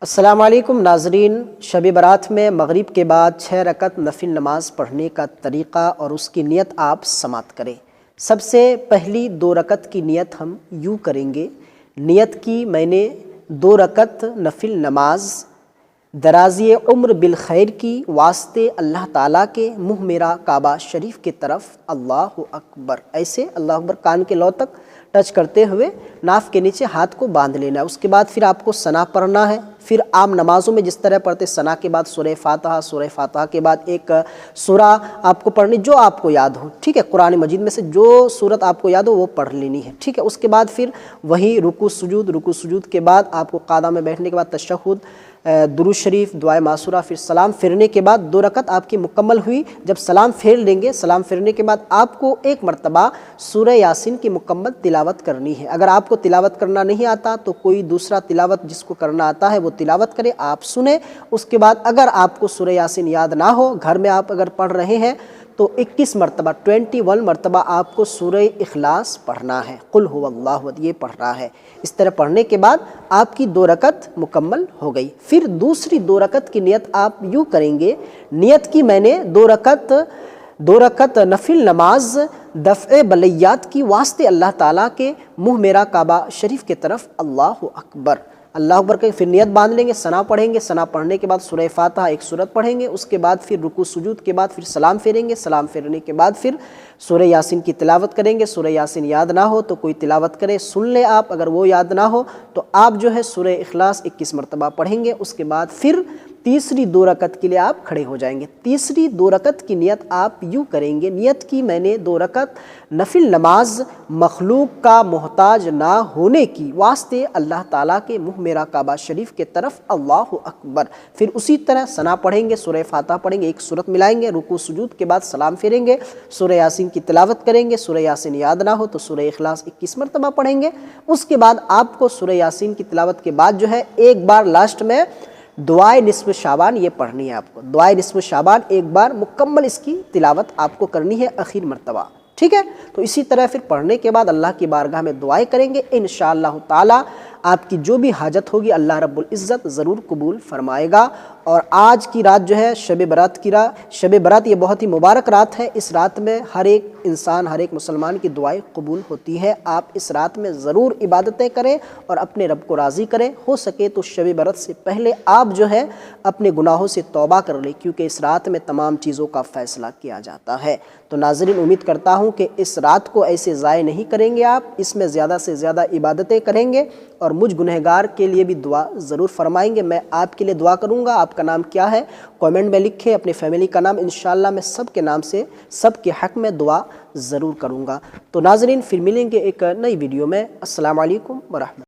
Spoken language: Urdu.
السلام علیکم ناظرین، شب برات میں مغرب کے بعد 6 رکعت نفل نماز پڑھنے کا طریقہ اور اس کی نیت آپ سماعت کریں۔ سب سے پہلی 2 رکعت کی نیت ہم یوں کریں گے۔ نیت کی میں نے 2 رکعت نفل نماز درازی عمر بالخیر کی واسطے اللہ تعالیٰ کے منہ میرا کعبہ شریف کی طرف اللہ اکبر، ایسے اللہ اکبر کان کے لو تک ٹچ کرتے ہوئے ناف کے نیچے ہاتھ کو باندھ لینا ہے۔ اس کے بعد پھر آپ کو ثنا پڑھنا ہے۔ پھر عام نمازوں میں جس طرح پڑھتے ثنا کے بعد سورہ فاتحہ کے بعد ایک سورہ آپ کو پڑھنی جو آپ کو یاد ہو، ٹھیک ہے، قرآن مجید میں سے جو سورت آپ کو یاد ہو وہ پڑھ لینی ہے، ٹھیک ہے۔ اس کے بعد پھر وہی رکوع سجود کے بعد آپ کو قعدہ میں بیٹھنے کے بعد تشہد، درود شریف، دعائے معصورہ، پھر سلام پھیرنے کے بعد 2 رکعت آپ کی مکمل ہوئی۔ جب سلام پھیر لیں گے، سلام پھیرنے کے بعد آپ کو ایک مرتبہ سورہ یاسین کی مکمل تلاوت کرنی ہے۔ اگر آپ کو تلاوت کرنا نہیں آتا تو کوئی دوسرا تلاوت جس کو کرنا آتا ہے وہ تلاوت کرے، آپ سنیں۔ اس کے بعد اگر آپ کو سورہ یاسین یاد نہ ہو، گھر میں آپ اگر پڑھ رہے ہیں تو 21 مرتبہ 21 مرتبہ آپ کو سورہ اخلاص پڑھنا ہے، قل هو اللہ احد، یہ پڑھ رہا ہے۔ اس طرح پڑھنے کے بعد آپ کی 2 رکعت مکمل ہو گئی۔ پھر دوسری 2 رکعت کی نیت آپ یوں کریں گے۔ نیت کی میں نے 2 رکعت نفل نماز دفع بلیات کی واسطے اللہ تعالیٰ کے منہ میرا کعبہ شریف کی طرف اللہ اکبر، اللہ اکبر کے پھر نیت باندھ لیں گے، ثنا پڑھیں گے، ثنا پڑھنے کے بعد سورہ فاتحہ ایک سورت پڑھیں گے، اس کے بعد پھر رکوع سجود کے بعد پھر سلام پھیریں گے، سلام پھیرنے کے بعد پھر سورہ یاسین کی تلاوت کریں گے۔ سورہ یاسین یاد نہ ہو تو کوئی تلاوت کرے، سن لے آپ، اگر وہ یاد نہ ہو تو آپ جو ہے سورہ اخلاص 21 مرتبہ پڑھیں گے۔ اس کے بعد پھر تیسری 2 رکعت کے لیے آپ کھڑے ہو جائیں گے۔ تیسری 2 رکعت کی نیت آپ یوں کریں گے۔ نیت کی میں نے 2 رکعت نفل نماز مخلوق کا محتاج نہ ہونے کی واسطے اللہ تعالیٰ کے منہ میرا کعبہ شریف کے طرف اللہ اکبر، پھر اسی طرح ثنا پڑھیں گے، سورہ فاتحہ پڑھیں گے، ایک سورت ملائیں گے، رکوع سجود کے بعد سلام پھیریں گے، سورہ یاسین کی تلاوت کریں گے، سورہ یاسین یاد نہ ہو تو سورہ اخلاص 21 مرتبہ پڑھیں گے۔ اس کے بعد آپ کو سورہ یاسین کی تلاوت کے بعد جو ہے ایک بار لاسٹ میں دعائے نصف شعبان یہ پڑھنی ہے آپ کو۔ دعائے نصف شعبان ایک بار مکمل اس کی تلاوت آپ کو کرنی ہے آخر مرتبہ، ٹھیک ہے۔ تو اسی طرح پھر پڑھنے کے بعد اللہ کی بارگاہ میں دعائیں کریں گے، انشاءاللہ تعالی آپ کی جو بھی حاجت ہوگی اللہ رب العزت ضرور قبول فرمائے گا۔ اور آج کی رات جو ہے شب برات یہ بہت ہی مبارک رات ہے۔ اس رات میں ہر ایک انسان، ہر ایک مسلمان کی دعائیں قبول ہوتی ہے۔ آپ اس رات میں ضرور عبادتیں کریں اور اپنے رب کو راضی کریں۔ ہو سکے تو شب برات سے پہلے آپ جو ہے اپنے گناہوں سے توبہ کر لیں، کیونکہ اس رات میں تمام چیزوں کا فیصلہ کیا جاتا ہے۔ تو ناظرین، امید کرتا ہوں کہ اس رات کو ایسے ضائع نہیں کریں گے، آپ اس میں زیادہ سے زیادہ عبادتیں کریں گے اور مجھ گنہگار کے لیے بھی دعا ضرور فرمائیں گے۔ میں آپ کے لیے دعا کروں گا۔ آپ کا نام کیا ہے کامنٹ میں لکھیں، اپنے فیملی کا نام، انشاءاللہ میں سب کے نام سے سب کے حق میں دعا ضرور کروں گا۔ تو ناظرین، پھر ملیں گے ایک نئی ویڈیو میں۔ السلام علیکم ورحمۃ اللہ۔